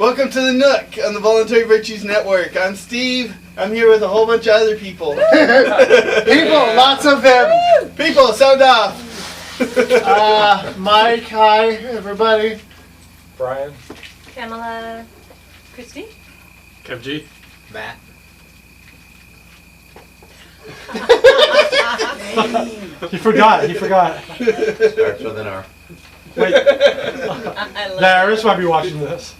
Welcome to the Nook on the Voluntary Virtues Network. I'm Steve. I'm here with a whole bunch of other people. People, lots of them. People, sound off. Mike, hi, everybody. Brian. Pamela. Christy. Kev G. Matt. He forgot. Starts with an R. Wait, I love Darius might be watching this.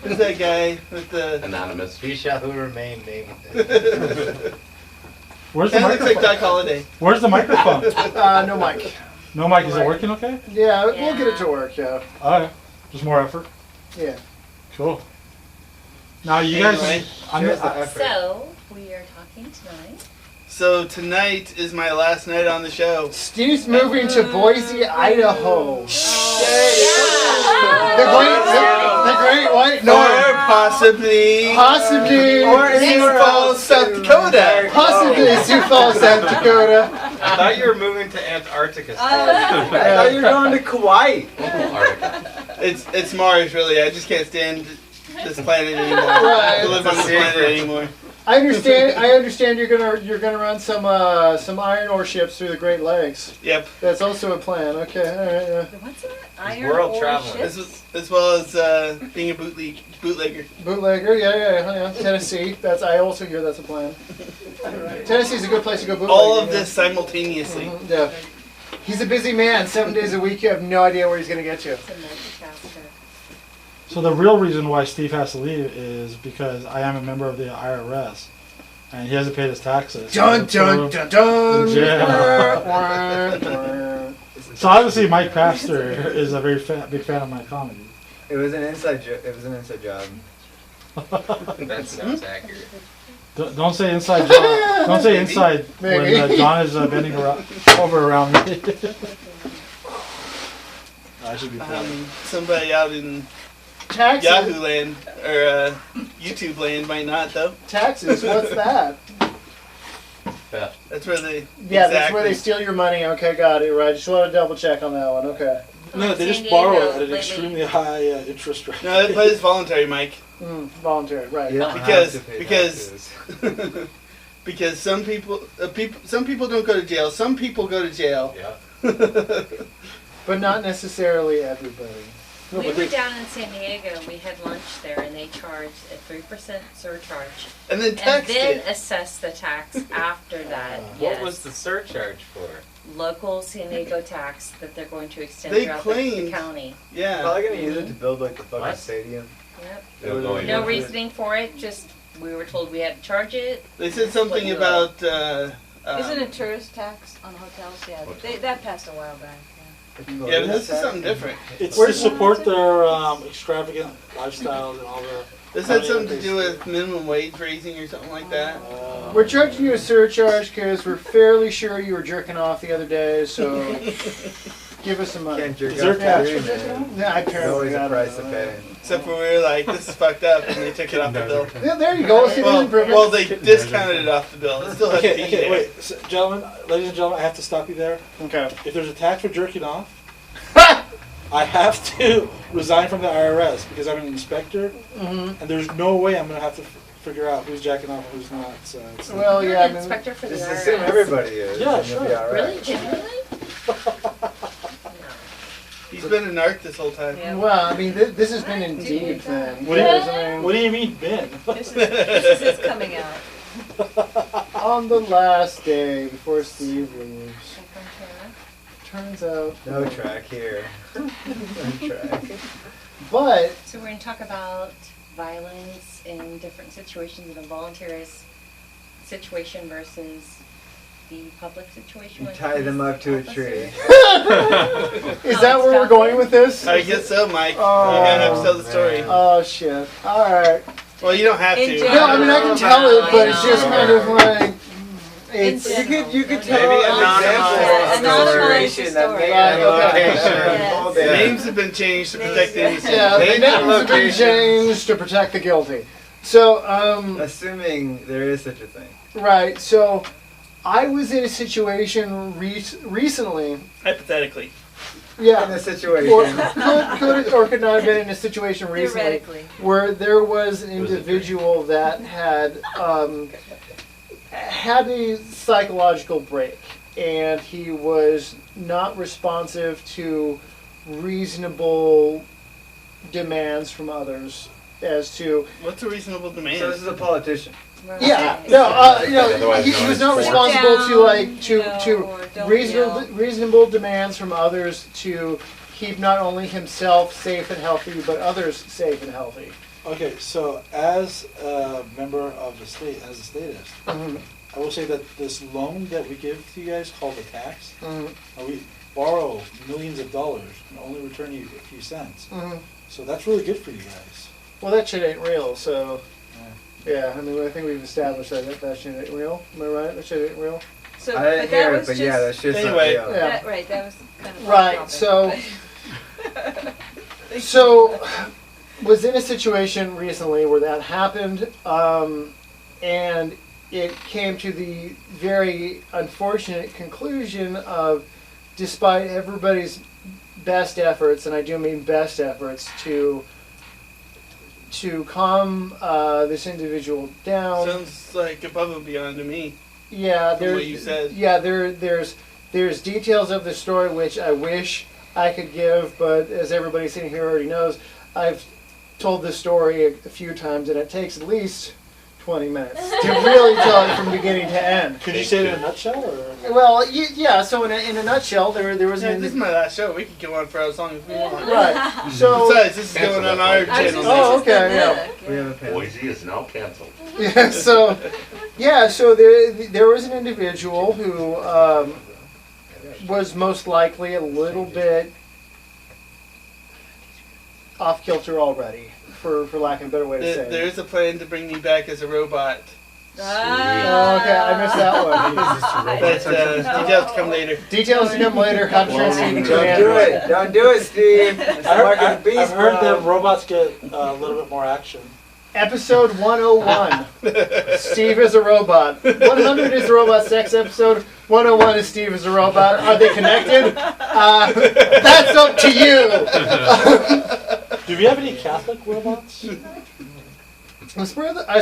Who's that guy with the... Anonymous. We shall who remain nameless. Where's the That looks like microphone? Doc Holliday. Where's the microphone? No mic. No mic. Is it working okay? Yeah, we'll get it to work, yeah. Alright. Just more effort. Yeah. Cool. Now you guys. Anyway, So, we are talking tonight. So tonight is my last night on the show. Steve's moving to Boise, Idaho. Yeah. The great white Or north. possibly Or Sioux Falls, South Dakota. Possibly Sioux Falls, South Dakota. I thought you were moving to Antarctica. Oh. I thought you were going to Kauai. Antarctica. It's Mars, really. I just can't stand this planet anymore. Right. To live on this planet anymore. I understand you're gonna run some iron ore ships through the Great Lakes. Yep. That's also a plan. Okay, all right. Yeah. What's that? Iron world ore traveling. ships? As well as being a bootlegger. Bootlegger, yeah. Tennessee. I also hear that's a plan. Tennessee's a good place to go bootlegging. All of this simultaneously. Mhm, yeah. He's a busy man. 7 days a week. You have no idea where he's gonna get you. It's a multitasker. So the real reason why Steve has to leave is because I am a member of the IRS, and he hasn't paid his taxes. Dun dun dun dun. Yeah. So obviously, Mike Pastor is a very big fan of my comedy. It was an inside job. That sounds accurate. Don't say inside John. Don't say inside Maybe. when John is bending over around me. I should be proud. Somebody out in Taxes. Yahoo land or YouTube land might not though. Taxes. What's that? Theft. That's where they Yeah, that's where they steal your money. Okay, got it. Right. Just want to double check on that one. Okay. No, they San just borrow Diego it at an lately. extremely high interest rate. No, but it's voluntary, Mike. Voluntary. Right. You don't Because- have to pay because- taxes. Because some people don't go to jail. Some people go to jail. Yeah. But not necessarily everybody. No, We but were they- down in San Diego and we had lunch there and they charged a 3% surcharge. And then And text then it. assessed the tax after that. What was the surcharge for? Local San Diego tax that they're going to extend They throughout claimed- the county. Yeah. Probably gonna use it to build like the fucking What? stadium. Yep. They'll go in. No reasoning for it, just we were told we had to charge it. They said something about. Isn't it tourist tax on hotels? Yeah, that passed a while back. Yeah, but this is something different. It's Where's to support their extravagant lifestyles and all the. This had something to do with minimum wage raising or something like that. We're charging you a surcharge because we're fairly sure you were jerking off the other day. So give us some money. Can't jerk Is there off Yeah, to you, man. yeah, There's apparently. always I a don't price to know. pay. Except for we were like, this is fucked up, and they took it off the bill. Yeah, there you go. See, there's improvement. Well, they discounted it off the bill. It still has to be Okay, there. wait, gentlemen, ladies and gentlemen, I have to stop you there. Okay. If there's a tax for jerking off, I have to resign from the IRS because I'm an inspector, Mm-hmm. and there's no way I'm gonna have to figure out who's jacking off and who's not. So it's, Well, You're yeah. I the mean, inspector for the Just IRS. assume everybody is. Yeah, and you'll be sure. all right. Really? Genuinely? He's been a narc this whole time. Yeah. well, I mean, this has been indeed then. What do you- I mean, what do you mean, Ben? This is coming out. on the last day before Steve leaves, turns out. No track here. No track. But So we're going to talk about violence in different situations in a voluntary situation versus the public situation. You with tie them police up to a officers. tree. is that where we're going with this? I guess so, Mike. Oh, You're gonna have to tell the story. man. Oh shit! All right. Well, you don't have In to. general. No, I mean I can tell it, but it's just kind of like it's. You could tell Maybe an anonymize example of the the story. situation that made Right, that okay. location. Yes. Hold it. Names have been changed to protect the innocent. Yeah, the Name names and have been locations. changed to protect the guilty. So, Assuming there is such a thing. right. So, I was in a situation recently. Hypothetically. Yeah. in a situation. Or could or could not have been in a situation recently Theoretically. where there was an individual that had had a psychological break, and he was not responsive to reasonable demands from others as to What's a reasonable demand? So this is a politician. yeah he was not responsible to like to reasonable demands from others to keep not only himself safe and healthy but others safe and healthy. Okay, so as a member of the state, as a statist, I will say that this loan that we give to you guys called the tax, we borrow millions of dollars and only return you a few cents. So that's really good for you guys. Well, that shit ain't real, so yeah, I mean, I think we've established that shit ain't real. Am I right? That shit ain't real. So, I didn't but that hear it, was but just, yeah, that's just Anyway. not real. Yeah. that, right, that was kind of Right, off topic, so was in a situation recently where that happened, and it came to the very unfortunate conclusion of, despite everybody's best efforts, and I do mean best efforts, to calm this individual down. Sounds like above and beyond to me. Yeah, From what you said. Yeah, there's details of the story which I wish I could give, but as everybody sitting here already knows, I've told this story a few times, and it takes at least 20 minutes to really tell it from beginning to end. Could you say it in a nutshell, or? Well, yeah. So in a nutshell, there was Yeah, an this is my last show. We could go on for as long as we want. right. So Besides, this is going on our channel. Oh, okay, yeah. We have a panel. Boise is now canceled. yeah. So there was an individual who was most likely a little bit off kilter already, for lack of a better way to say it. There is a plan to bring me back as a robot. Oh, okay, I missed that one. But details to come later. Details to come later. How to transceive into Don't do it. Don't do it, Steve. It's marking the beast, I've heard bro. that robots get a little bit more action. Episode 101. Steve is a robot. 100 is the robot sex episode. 101 is Steve is a robot. Are they connected? That's up to you. Do we have any Catholic robots? I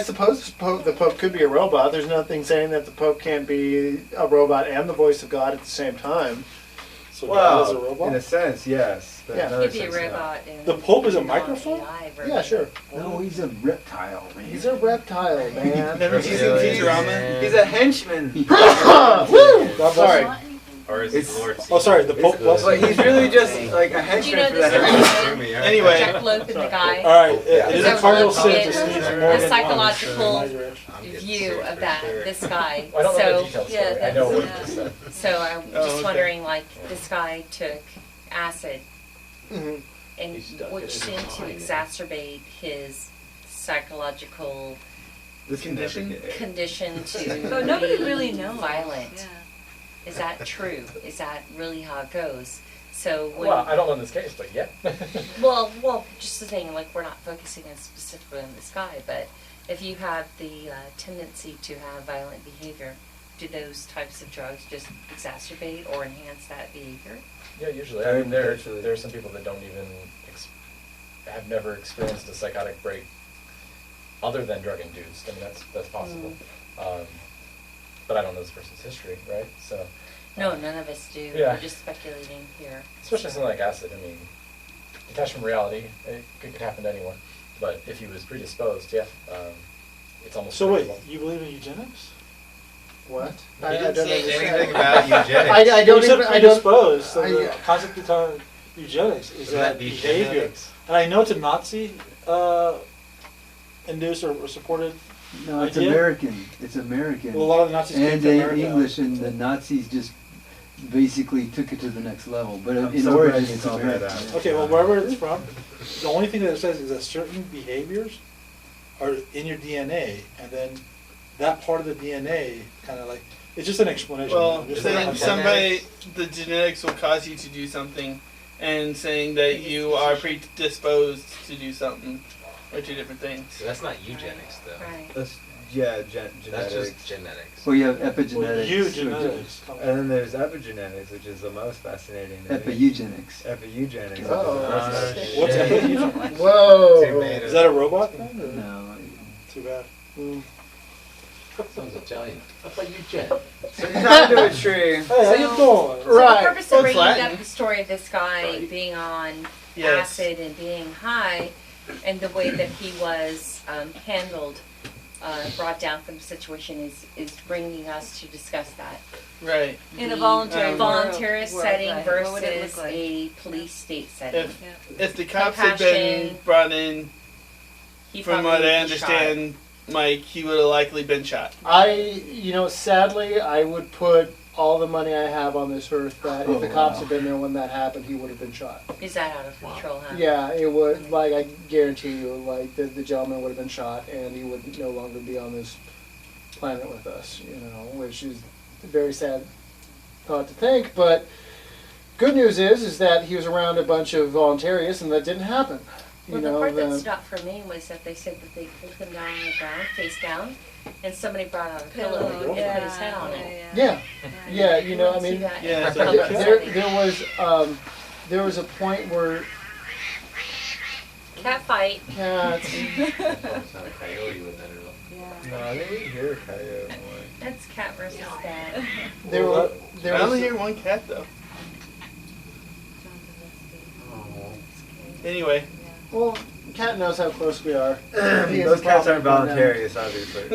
suppose the Pope could be a robot. There's nothing saying that the Pope can't be a robot and the voice of God at the same time. So God is a Well, robot? in a sense, yes. But Yeah. in another He'd be a sense, no. robot. In The Pope is a non-AI microphone? version. Yeah, sure. No, he's a reptile, man. He's a reptile, man. Never seen Futurama? He's a henchman. Woo! God bless Sorry. him. Or is It's- it Lord? Oh, sorry, the Pope bless But him. he's really just like a Do henchman you know for the this henchman. is Anyway. Jack Lope and the guy? Alright, it is Is a that cardinal what sin it to is? sneeze The more than psychological once in my direction. view of that, this guy. I don't know So, the details. yeah, Story. I know what that's- you said. so I'm Oh, just okay. wondering, like, this guy took acid, Mhm. and He's stuck which in his seemed to mind. exacerbate his psychological This can never Condition? get- condition to But nobody be really knows. violent. Yeah. Is that true? Is that really how it goes? So when Well, I don't know in this case, but yeah. Well, just the thing, like, we're not focusing on specifically on this guy, but if you have the tendency to have violent behavior, do those types of drugs just exacerbate or enhance that behavior? Yeah, usually. I mean, there Potentially. are some people that don't even have never experienced a psychotic break other than drug induced. I mean, that's possible. But I don't know this person's history, right? So No, none of us do. Yeah. We're just speculating here. especially something like acid. I mean, detached from reality, it could happen to anyone. But if he was predisposed, yeah, it's almost. So wait, predictable. you believe in eugenics? What? He I didn't don't say understand. anything about eugenics. I don't You said even. I don't. predisposed, so I- the concept behind eugenics is Isn't that that behavior. genetics? And I know it's a Nazi induced or supported. No, it's Idea? American. It's American. Well, a lot of the Nazis came and to they America. English, and the Nazis just basically took it to the next level. But I'm in so origin, glad you it's called that American. out. Okay, well, wherever it's from, the only thing that it says is that certain behaviors are in your DNA, and then that part of the DNA kind of like, it's just an explanation. Well, Just saying like- somebody, the genetics will cause you to do something, and saying that you are predisposed to do something are two different things. So that's not eugenics, though. Right. That's That's genetics. just genetics. Well, you have Well, epigenetics. eugenetics. And then there's epigenetics, which is the most fascinating. to me. Epi-eugenics. Epi-eugenics. Oh. What's shit. epigenetics? Whoa. Tomatoes. Is that a robot thing? or- No. Too bad. Sounds Italian. How about you, Jen? So you tie to a tree. Hey, how you doing? So Right. the purpose Well, of it's bringing Latin. up the story of this guy Right. being on Yes. acid and being high, and the way that he was handled, brought down from the situation, is bringing us to discuss that. Right. In a The voluntary voluntarist world, setting right. What would it versus look like? a police state setting. If the cops had been Compassion. brought in, He from probably what would I be shot. understand, Mike, he would have likely been shot. Sadly, I would put all the money I have on this earth that if the Oh, cops wow. had been there when that happened, he would have been shot. Is that out of control, huh? Yeah, it would. Like, I guarantee you, like, the gentleman would have been shot, and he would no longer be on this planet with us. Which is a very sad thought to think. But good news is that he was around a bunch of voluntarists, and that didn't happen. Well, the part that stood out for me was that they said that they pulled him down on the ground, face down, and somebody brought out a pillow and put his head on it. Yeah, yeah. You wouldn't I see mean, that Yeah, in a it's like- public setting. there was a point where Cat fight. cats. It's not a coyote with that at all. No, I think we hear a coyote more. That's cat versus cat. There Well, were there I only was hear one cat though. Oh. Anyway, well, cat knows how close we are. Those cats aren't voluntarious, obviously.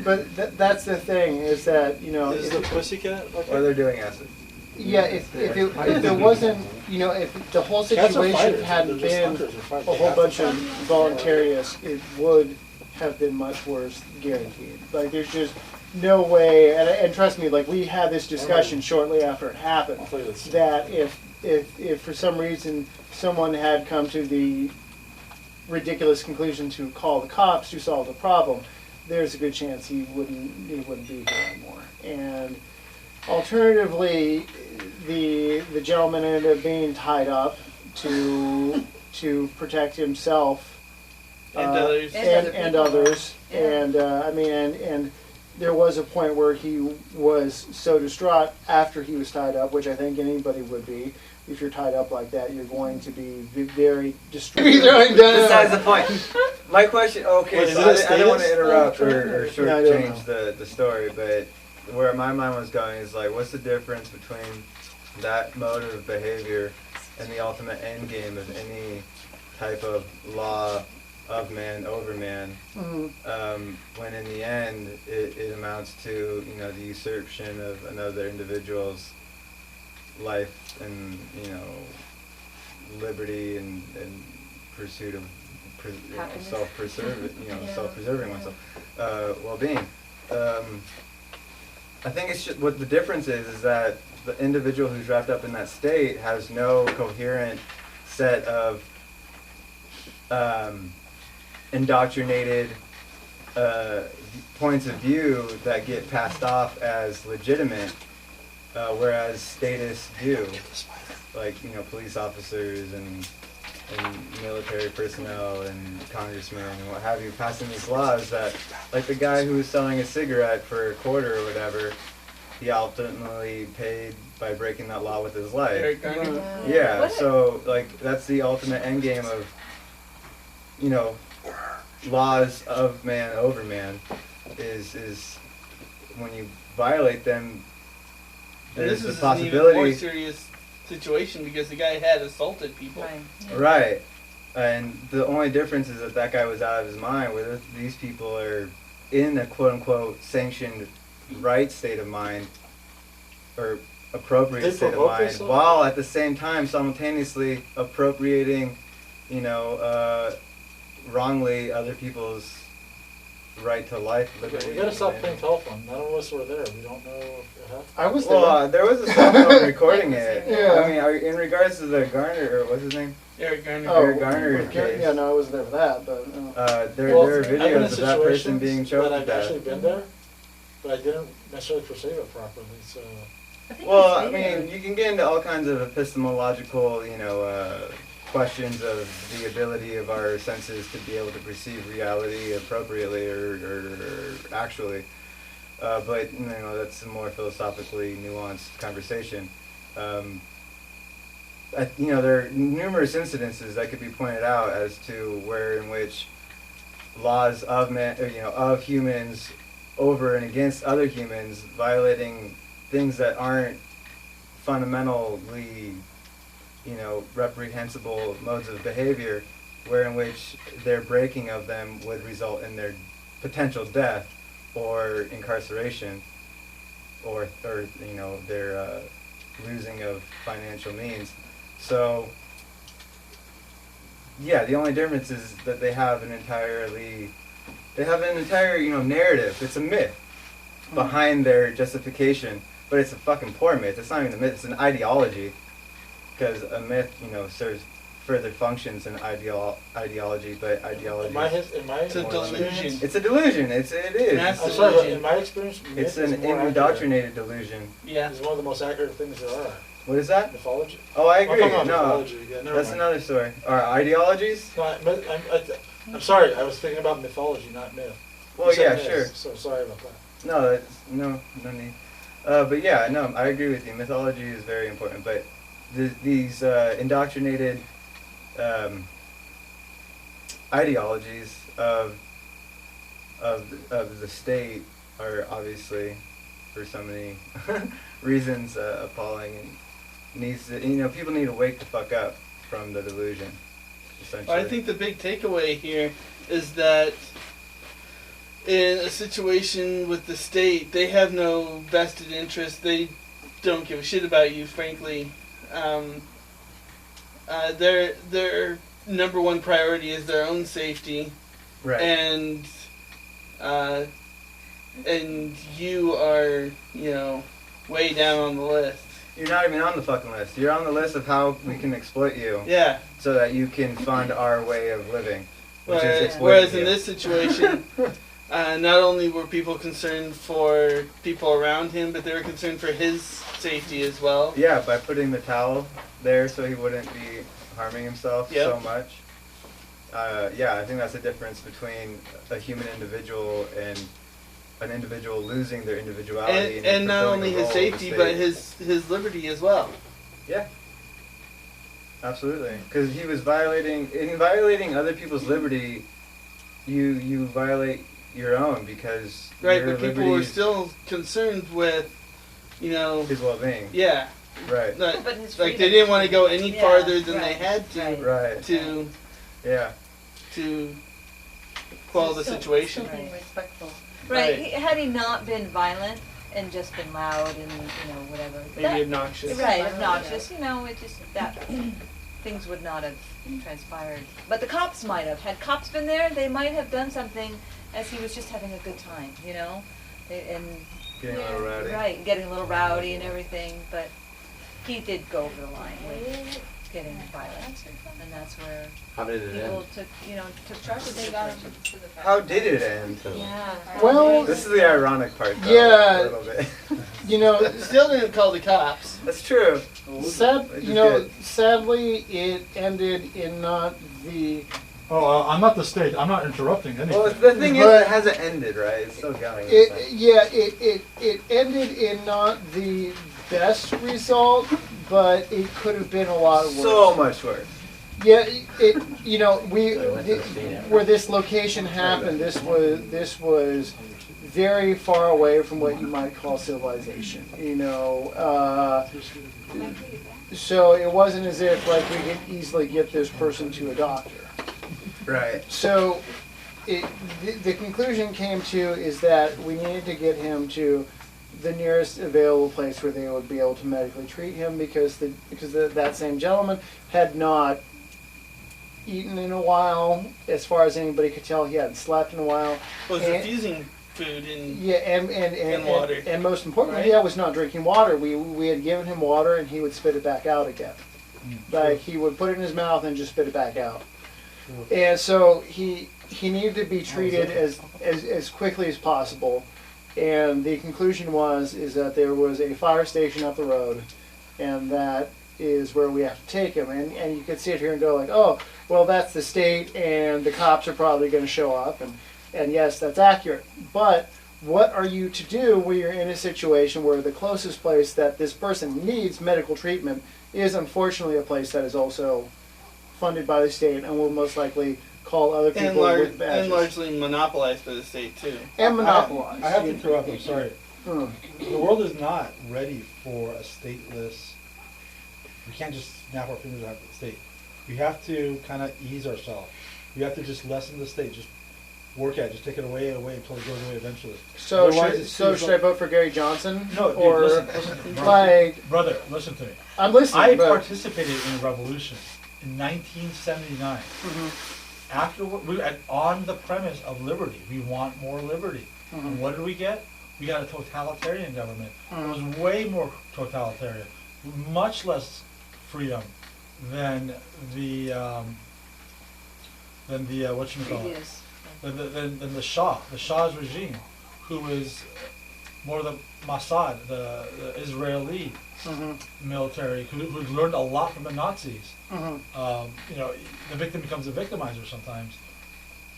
But that's the thing is that Is the pussycat okay? Or they're doing acid. yeah if there wasn't if the whole Cats are situation fighters. hadn't They're just been hunters. They're fighters. a They whole have to bunch of fight. voluntarists, it would have been much worse, guaranteed. Like there's just no way, and trust me, like we had this discussion shortly after it happened, I'll tell you this. that if for some reason someone had come to the ridiculous conclusion to call the cops to solve the problem, there's a good chance he wouldn't be here anymore. And alternatively, the gentleman ended up being tied up to protect himself and others. and others. And and there was a point where he was so distraught after he was tied up, which I think anybody would be. If you're tied up like that, you're going to be very distraught. Besides the point. My question, okay, Wait, is so it a I don't want to status? interrupt or No, I shortchange don't the story, but where my mind was going is like, what's the difference between that mode of behavior and the ultimate end game of any type of law of man over man, when in the end it amounts to the usurpation of another individual's life and liberty and pursuit of Happiness. self-preserving oneself, well-being. I think it's just what the difference is that the individual who's wrapped up in that state has no coherent set of indoctrinated points of view that get passed off as legitimate, whereas statists do, like police officers and military personnel and congressmen and what have you, passing these laws that, like the guy who was selling a cigarette for a quarter or whatever, he ultimately paid by breaking that law with his life. Eric Garner. Yeah, What? so like that's the ultimate end game of laws of man over man is when you violate them, And there's this the is an even more possibility. serious situation because the guy had assaulted people. Right. Right. And the only difference is that guy was out of his mind, where these people are in a quote-unquote sanctioned right state of mind, or appropriate They state of provoke mind, themselves? while at the same time simultaneously appropriating, wrongly other people's right to life, liberty. We gotta stop and- playing telephone. None of us were there. We don't know if it happened. I was there. Well, there was a cell phone recording it. Yeah. I mean, in regards to the Garner, or what's his name? Eric Garner. Eric Garner okay, case. yeah, no, I wasn't there for that, but There Well, are I've been in videos of that person situations being choked that to I've actually death. been there, but I didn't necessarily perceive it properly. So I think Well, it's I mean, you can get into all kinds of epistemological, questions of the ability of our senses to be able to perceive reality appropriately or actually. But you know, that's a more philosophically nuanced conversation. You know, there are numerous incidences that could be pointed out as to where in which laws of of humans over and against other humans violating things that aren't fundamentally, reprehensible modes of behavior, where in which their breaking of them would result in their potential death or incarceration or their losing of financial means. So, yeah, the only difference is that they have an entire, narrative. It's a myth behind their justification, but it's a fucking poor myth. It's not even a myth, it's an ideology. Because a myth, serves further functions than ideology, but ideology. It's a delusion. It's a delusion. It is. Mass I'm sorry, but delusion. in my experience, myth It's an is more indoctrinated delusion. Yeah. accurate. It's one of the most accurate things there are. What is that? Mythology. Oh, I I'm agree. talking about No, mythology. Yeah, never that's mind. another story. Or ideologies? No, I'm sorry, I was thinking about mythology, not myth. Well, You said yeah, myths, sure. So sorry about that. No, no need. But yeah, no, I agree with you. Mythology is very important, but these indoctrinated ideologies of the state are obviously, for so many reasons, appalling, and needs to, people need to wake the fuck up from the delusion. Essentially. Well, I think the big takeaway here is that in a situation with the state, they have no vested interest. They don't give a shit about you, frankly. Their number one priority is their own safety, right. and you are, way down on the list. You're not even on the fucking list. You're on the list of how we can exploit you. Yeah. So that you can fund our way of living, which is exploiting Whereas in you. this situation, not only were people concerned for people around him, but they were concerned for his safety as well. Yeah, by putting the towel there so he wouldn't be harming himself so much. Yeah, I think that's the difference between a human individual and an individual losing their individuality. And not fulfilling only the his role of the safety, state. but his liberty as well. Yeah. Absolutely. Because he was violating other people's liberty, you violate your own, because Right, your but people were liberties- still concerned with, his well-being. yeah. Right. Not- But his like they freedom. didn't want to go any Yeah, farther than they right, had to Right. to Yeah. to quell the situation. Still being respectful. Right, Right. had he not been violent and just been loud and, whatever. Maybe obnoxious. Right, obnoxious, it just, that, things would not have transpired. But the cops might have. Had cops been there, they might have done something as he was just having a good time, And Getting a little rowdy. right, getting a little rowdy and everything, but he did go over the line with getting violent. And that's where How did it people end? took charge. They got him. How did it end? Yeah. Well, This is the ironic part, though, Yeah. a little bit. Still didn't call the cops. That's true. Sadly, it ended in not the. Oh, I'm not the state. I'm not interrupting anything. Well, the thing is, But- it hasn't ended, right? It's still going. It ended in not the best result, but it could have been a lot worse. So much worse. Yeah, went where this location happened, this was very far away from what you might call civilization. So it wasn't as if we could easily get this person to a doctor. Right. So the conclusion came to is that we needed to get him to the nearest available place where they would be able to medically treat him, because that same gentleman had not eaten in a while. As far as anybody could tell, he hadn't slept in a while. Was And- refusing food and and water. and most importantly, Right? yeah, was not drinking water. We had given him water, and he would spit it back out again. Like he would put it in his mouth and just spit it back out. And so he needed to be treated as quickly as possible. And the conclusion is that there was a fire station up the road, and that is where we have to take them. And you can sit here and go like, oh, well, that's the state, and the cops are probably going to show up, and yes, that's accurate. But what are you to do when you're in a situation where the closest place that this person needs medical treatment is unfortunately a place that is also funded by the state and will most likely call other people with badges. And largely monopolized by the state, too. And monopolized. I have to interrupt, I'm sorry. Mm. The world is not ready for a stateless, we can't just snap our fingers at the state. We have to kind of ease ourselves. We have to just lessen the state, just work at it, just take it away until it goes away eventually. So Otherwise, should I vote for Gary Johnson? No, dude, or listen, like Brother, listen to me. I'm listening. I but, participated in a revolution in 1979. After on the premise of liberty, we want more liberty. And what did we get? We got a totalitarian government. It was way more totalitarian, much less freedom than the whatchamacallit, than the Shah's regime, who was more the Mossad, the Israeli military, who learned a lot from the Nazis. The victim becomes a victimizer sometimes.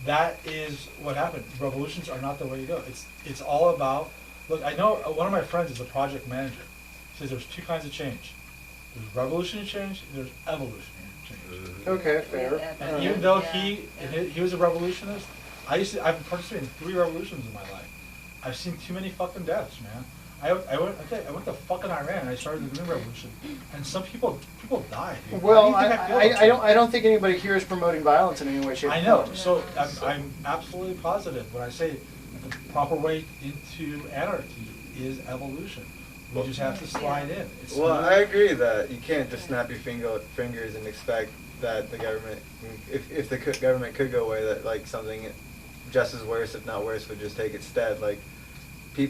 That is what happened. Revolutions are not the way to go. It's all about, look, I know one of my friends is a project manager. He says there's two kinds of change. There's revolutionary change, and there's evolutionary change. Okay, fair. And even though he was a revolutionist, I've participated in 3 revolutions in my life. I've seen too many fucking deaths, man. I went to fucking Iran and I started the Green Revolution, and some people died. Dude. Well, How do you think I feel? I don't think anybody here is promoting violence in any way, shape, I or know. form. So I'm absolutely positive when I say the proper way into anarchy is evolution. We just have to slide in. It's Well, smooth. I agree that you can't just snap your fingers and expect that the government, if the government could go away, that like something just as worse, if not worse, would just take its stead. Like,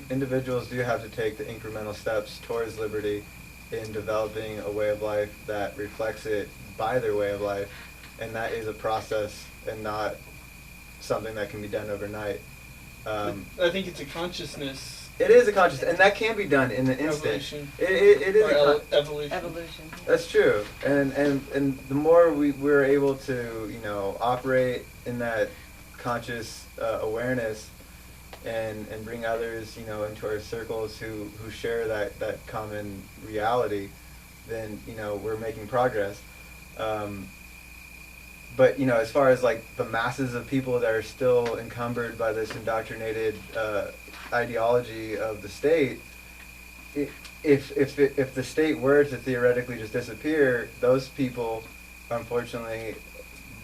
individuals do have to take the incremental steps towards liberty in developing a way of life that reflects it by their way of life, and that is a process and not something that can be done overnight. I think it's a consciousness. It is a conscious, and that can be done in the instant. Revolution. It is Or evolution. Evolution. That's true, and the more we're able to operate in that conscious awareness and bring others into our circles who share that common reality, then we're making progress. But as far as like the masses of people that are still encumbered by this indoctrinated ideology of the state, if the state were to theoretically just disappear, those people unfortunately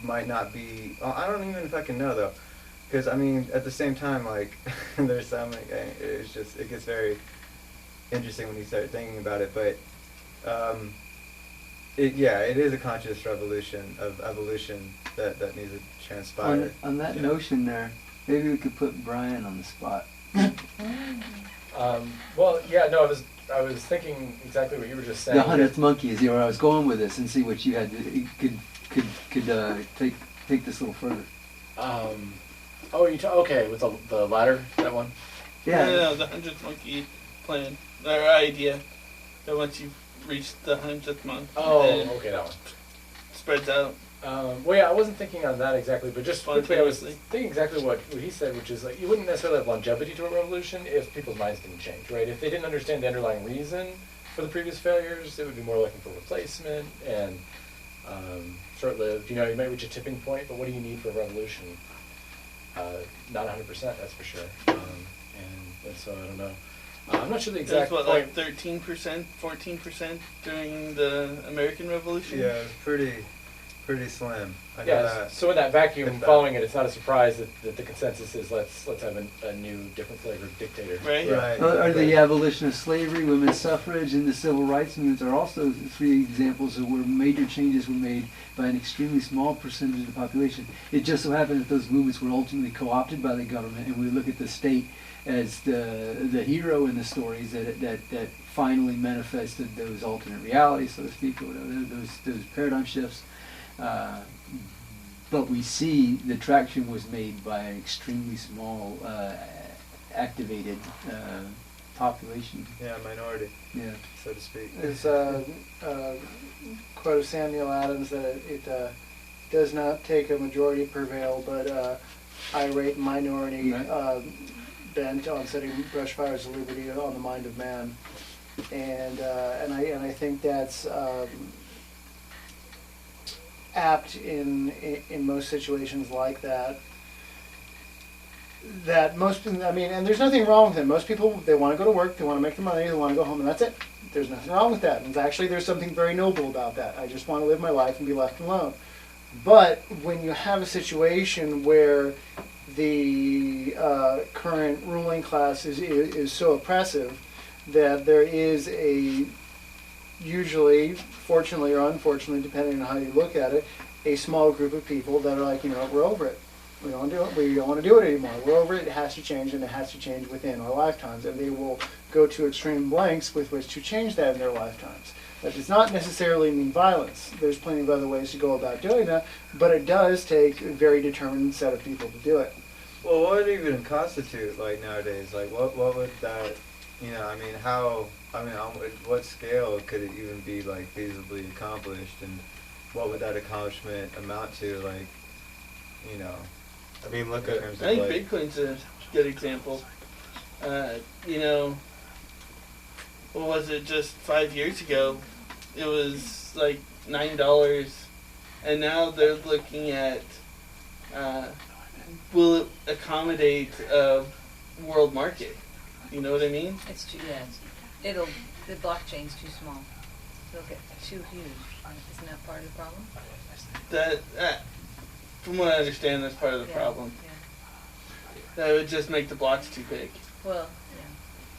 might not be. I don't even fucking know though, because I mean at the same time, like there's so many. It gets very interesting when you start thinking about it, but. It is a conscious revolution of evolution that needs to transpire. On that notion there, maybe we could put Brian on the spot. Well, yeah, no, I was thinking exactly what you were just saying. The 100th monkey is where I was going with this, and see what you had to, could take this a little further. Okay, with the ladder, that one? Yeah. No, the 100th monkey plan, or idea, that once you've reached the 100th month, then Okay, that one. spreads out. Well, yeah, I wasn't thinking on that exactly, but just quickly, I was Spontaneously. thinking exactly what he said, which is like you wouldn't necessarily have longevity to a revolution if people's minds didn't change, right? If they didn't understand the underlying reason for the previous failures, it would be more looking for replacement and short-lived. You might reach a tipping point, but what do you need for a revolution? Not 100%, that's for sure. And so I don't know. I'm not sure the exact That's what, point. like 13%, 14% during the American Revolution? Yeah, it's pretty slim. I know Yeah, that. so in that vacuum, If that- following it, it's not a surprise that the consensus is let's have a new, different flavored dictator. Right? Right. Or the abolition of slavery, women's suffrage, and the civil rights movements are also 3 examples of where major changes were made by an extremely small percentage of the population. It just so happened that those movements were ultimately co-opted by the government, and we look at the state as the hero in the stories that finally manifested those alternate realities, so to speak, or whatever, those paradigm shifts. But we see the traction was made by an extremely small activated population. Yeah, minority, Yeah. so to speak. It's quote of Samuel Adams that it does not take a majority to prevail, but irate minority Right. bent on setting brush fires of liberty on the mind of man, and I think that's apt in most situations like that. That most, I mean, and there's nothing wrong with it. Most people, they want to go to work, they want to make their money, they want to go home, and that's it. There's nothing wrong with that. And actually, there's something very noble about that. I just want to live my life and be left alone. But when you have a situation where the current ruling class is so oppressive that there is a, usually, fortunately or unfortunately, depending on how you look at it, a small group of people that are like, you know what, we're over it. We don't do it. We don't want to do it anymore. We're over it. It has to change, and it has to change within our lifetimes. And they will go to extreme lengths with which to change that in their lifetimes. That does not necessarily mean violence. There's plenty of other ways to go about doing that, but it does take a very determined set of people to do it. Well, what would even constitute, like, nowadays? Like, what would that, you know, I mean, how, I mean, on what scale could it even be, like, feasibly accomplished, and what would that accomplishment amount to, like, you know? I mean, look in at. terms I of, think like, Bitcoin's a good example. You know, what was it, just 5 years ago? It was like $9, and now they're looking at will it accommodate a world market? You know what I mean? It's too, the blockchain's too small. It'll get too huge. Isn't that part of the problem? That from what I understand, that's part of the problem. Yeah. That would just make the blocks too big. Well,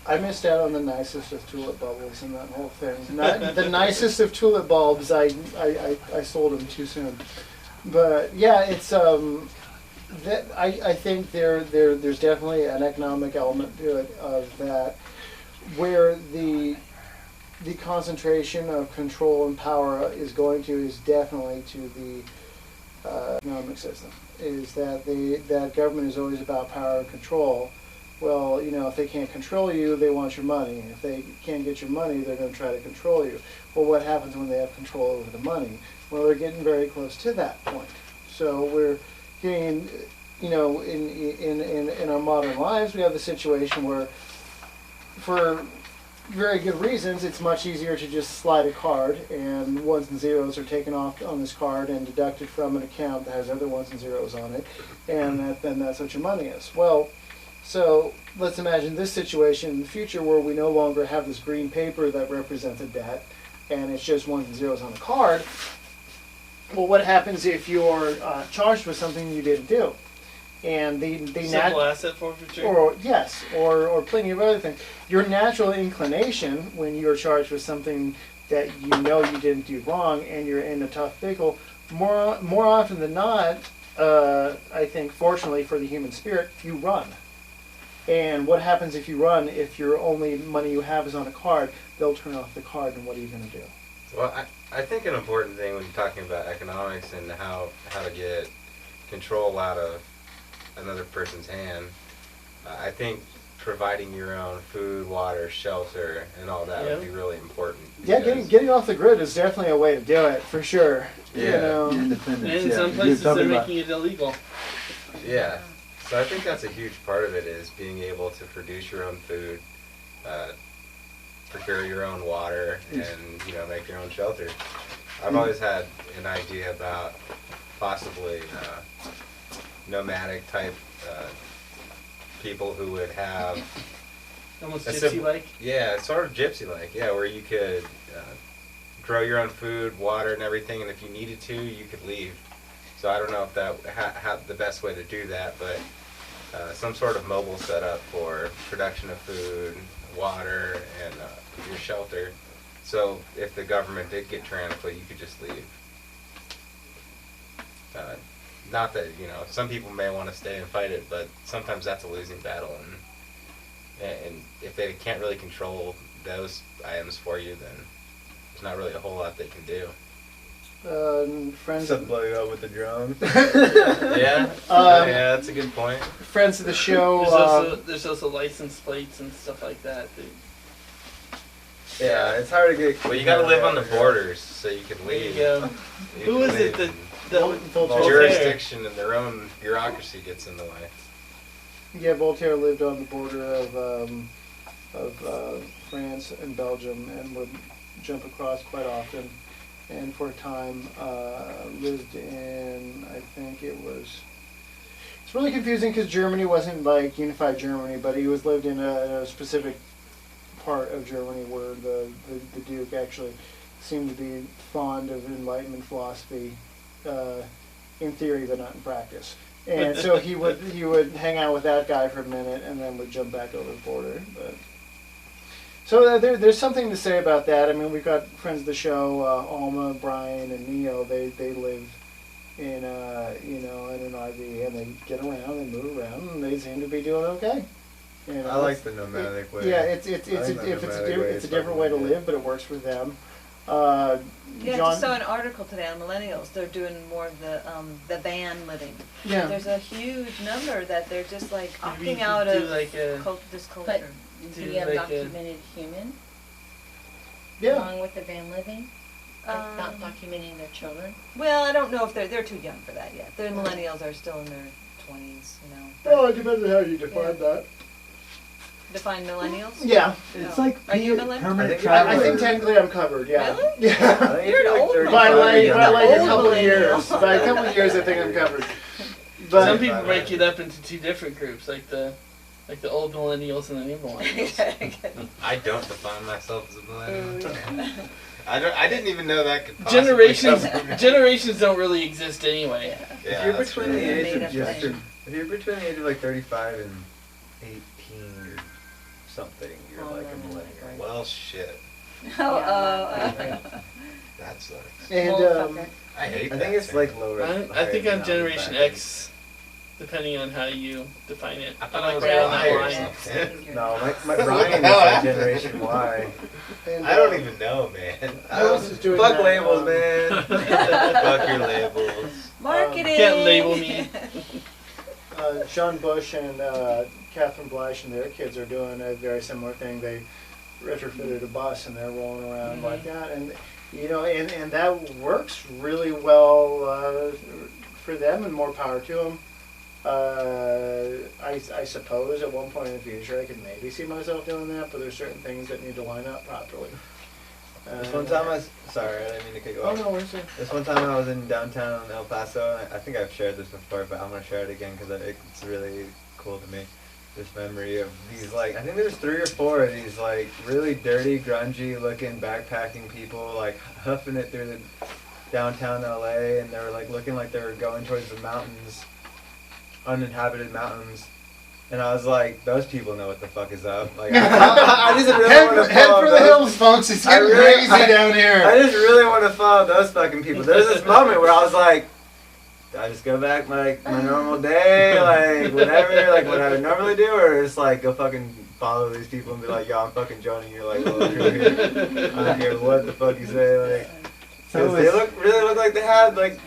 I missed out on the nicest of tulip bubbles in that whole thing. The nicest of tulip bulbs, I sold them too soon. But yeah, it's I think there's definitely an economic element to it of that, where the concentration of control and power is going to is definitely to the economic system. Is that that government is always about power and control. Well, you know, if they can't control you, they want your money. If they can't get your money, they're going to try to control you. Well, what happens when they have control over the money? Well, they're getting very close to that point. So we're getting, you know, in our modern lives, we have the situation where, for very good reasons, it's much easier to just slide a card, and ones and zeros are taken off on this card and deducted from an account that has other ones and zeros on it, and then that's what your money is. Well, so let's imagine this situation in the future where we no longer have this green paper that represents a debt, and it's just ones and zeros on the card. Well, what happens if you're charged with something you didn't do? And Simple asset forfeiture. or plenty of other things. Your natural inclination when you're charged with something that you know you didn't do wrong and you're in a tough pickle, more often than not, I think, fortunately for the human spirit, you run. And what happens if you run? If your only money you have is on a card, they'll turn off the card, and what are you going to do? Well, I think an important thing when you're talking about economics and how to get control out of another person's hand, I think providing your own food, water, shelter, and all that would be really important. Yeah, getting off the grid is definitely a way to do it, for sure. Yeah. You know. Independence. And in yeah. some You're places they're talking about- making it illegal. Yeah. So I think that's a huge part of it, is being able to produce your own food, procure your own water, and, you know, make your own shelter. I've always had an idea about possibly nomadic type people who would have Almost a gypsy-like. Yeah, sort of gypsy-like. Yeah, where you could grow your own food, water, and everything, and if you needed to, you could leave. So I don't know if that how the best way to do that, but some sort of mobile setup for production of food, water, and your shelter. So if the government did get tyrannical, you could just leave. Not that, you know, some people may want to stay and fight it, but sometimes that's a losing battle, and if they can't really control those items for you, then there's not really a whole lot they can do. Friends Some blow you up with the drone. Yeah. Yeah, that's a good point. friends of the show. There's also license plates and stuff like that. Yeah, it's hard to get. Well, you gotta live on the borders so you can There you leave. go. You Who can is it leave that and Voltaire. jurisdiction and their own bureaucracy gets in the way. Yeah, Voltaire lived on the border of France and Belgium and would jump across quite often. And for a time lived in, I think it was. It's really confusing because Germany wasn't like unified Germany, but he lived in a specific part of Germany where the Duke actually seemed to be fond of Enlightenment philosophy, in theory but not in practice. And so he would hang out with that guy for a minute and then would jump back over the border. But so there's something to say about that. I mean, we've got friends of the show, Alma, Brian, and Neo. They live in in an RV and they get around, they move around, and they seem to be doing okay. You know, I like the nomadic way. Yeah, it's I think the nomadic way a is different way to fucking live, but it works for them. Yeah, I John, just saw an article today on millennials. They're doing more of the van living. yeah, There's a huge number that they're just like Maybe you opting out could do of like a- this But culture. Do the like a- undocumented human, yeah. along with the van living, like not Um, documenting their children. Well, I don't know if they're too young for that yet. The millennials are still in their 20s, you know. Oh, it depends on how you define that. Define millennials? Yeah, It's No. like Are you a millennial? permanent I think traveler. I think technically I'm covered. Yeah, Really? yeah. You're an old by like a Old couple of years. millennial. By a couple of years, I think I'm covered. Some But people break it up into two different groups, like the old millennials and the new millennials. I don't define myself as a millennial. I didn't even know that could possibly Generations don't really exist anyway. Yeah, If you're that's between the true. age Made of up just, thing. if you're between the age of like 35 and 18 or something, you're Oh, like no, a no, millennial. right. Well, shit. That sucks. and I hate I that think it's thing. like lower. I think higher I'm now Generation than back X, depending on how you define it. I thought I'm I was right on higher that or line. something. then. No, my What the Brian is hell like happened? Generation Y. and, I don't even know, man. Who else is doing Fuck that? labels, man. Fuck your labels. Marketing! You can't label me. Sean Bush and Catherine Blash and their kids are doing a very similar thing. They retrofitted a bus and they're rolling around like that, and and that works really well for them, and more power to them. I suppose at one point in the future I could maybe see myself doing that, but there's certain things that need to line up properly. This one time sorry, I didn't mean to cut you Oh off. no, where's it? This one time I was in downtown El Paso. I think I've shared this before, but I'm gonna share it again because it's really cool to me. This memory of these I think there's 3 or 4 of these really dirty, grungy looking backpacking people huffing it through the downtown LA, and they were looking like they were going towards the mountains, uninhabited mountains. And I was like, those people know what the fuck is up. I just really want to Head follow for the those. hills, folks. It's getting crazy down here. I just really want to follow those fucking people. There's this moment where I was like, do I just go back my normal day, whatever, what I would normally do, or just go fucking follow these people and be like, yo, I'm fucking joining you, well, screw you. I don't care what the fuck you say, So they really look like they had The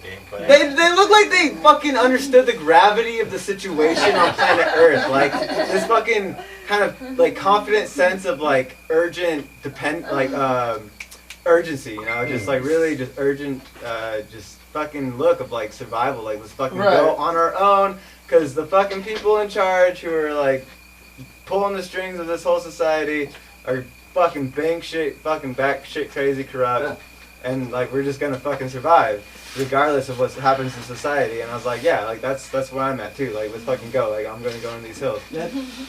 gameplay. they look like they fucking understood the gravity of the situation on planet Earth. This fucking kind of confident sense of urgent urgency, just really just urgent just fucking look of survival. Let's fucking go on our own, because the fucking people in charge who are pulling the strings of this whole society are fucking bank shit, fucking back shit crazy corrupt, and we're just gonna fucking survive regardless of what happens in society. And I was like, yeah, that's where I'm at too. Let's fucking go. I'm gonna go in these hills.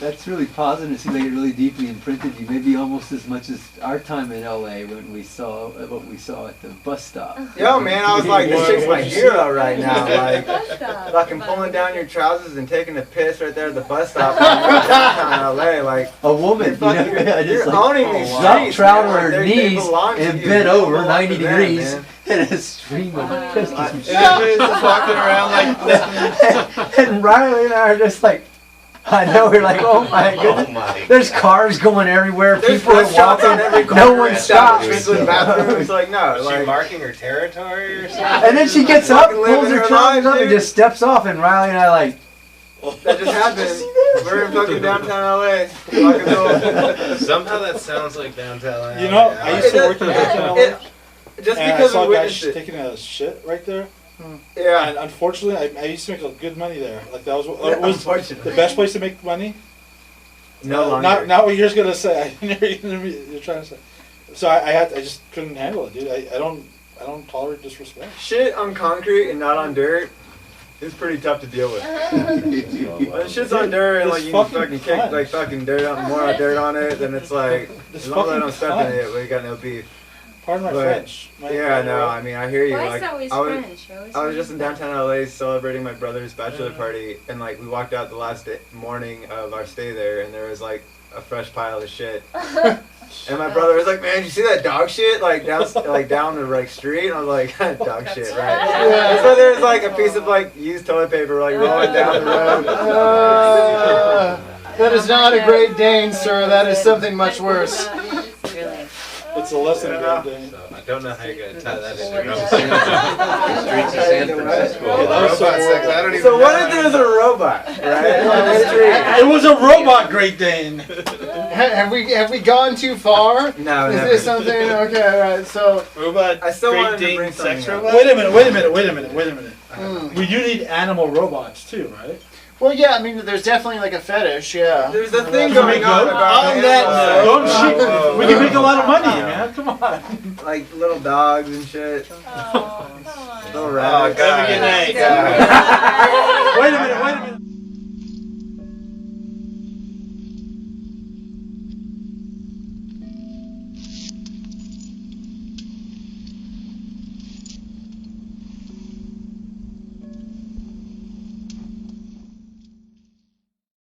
That's really positive. It seems like it really deeply imprinted you, maybe almost as much as our time in LA when we saw what we saw at the bus stop. Yo, man, I was like, this chick's my hero right now. Bus stop. Fucking pulling down your trousers and taking a piss right there at the bus stop in downtown LA. A woman, You're owning these drop streets, trout man. on her They knees belong to and you. bent They over belong 90 to them, degrees man. and a stream of piss. And everybody's just walking around like that. And Riley and I are just like, I know, we're like, oh my goodness. Oh my There's God. cars going everywhere, There's people are restaurants walking, on every no corner, one and stops. Strickland bathrooms. Like, no, Was she like, marking her territory or something? and then she gets up, Fucking living pulls her her trousers life, up, and dude. just steps off, and Riley and I like, That just happened. We're in fucking downtown LA. Fucking cool. Somehow that sounds like downtown. You know, LA. I used to work in downtown LA, Just and I because saw we guys witnessed it. taking a shit right there. Yeah. And unfortunately, I used to make good money there. Like that was unfortunately. the best place to make money. no longer. Not what you're gonna say. I know you're trying to say. So I just couldn't handle it, dude. I don't tolerate disrespect. Shit on concrete and not on dirt is pretty tough to deal with. When shit's on dirt and like It's you fucking fucking kick fun. like fucking dirt on more dirt on it, then it's like It's as long as I fucking don't step fun. in it, we got no beef. Pardon my But- French. Yeah, no, I mean I hear you. Why Like is that always I was, French? You're always I was just in French. downtown LA celebrating my brother's bachelor party, and like we walked out the last morning of our stay there, and there was like a fresh pile of shit. And my brother was like, "Man, you see that dog shit like down the like street?" And I was like, "Dog shit, right?" Yeah. So there's like a piece of like used toilet paper like rolling down the road. That is not a Great Dane, sir. That is something much worse. Really. It's a lesson in So I don't know how you're gonna tie that Well, into yeah. streets of San Francisco. Yeah, that was so Robot sex, weird. I don't even So what know. if there's a robot, right? On the street? It was a robot Great Dane. Have we gone too far? No, Is never. this something? Okay, all right. So, Robot I still Great wanted to Dane bring sex something up. robot? Wait a minute. mm. We do need animal robots too, right? well, yeah. I mean, there's definitely like a fetish. Yeah. There's a thing Can we going go? on about On that animals. note, Don't she? We can make a lot of money, man. Come on. Like little dogs and shit. Oh, come on. Little Oh, rabbits. God. Have a good night. God. Wait a minute.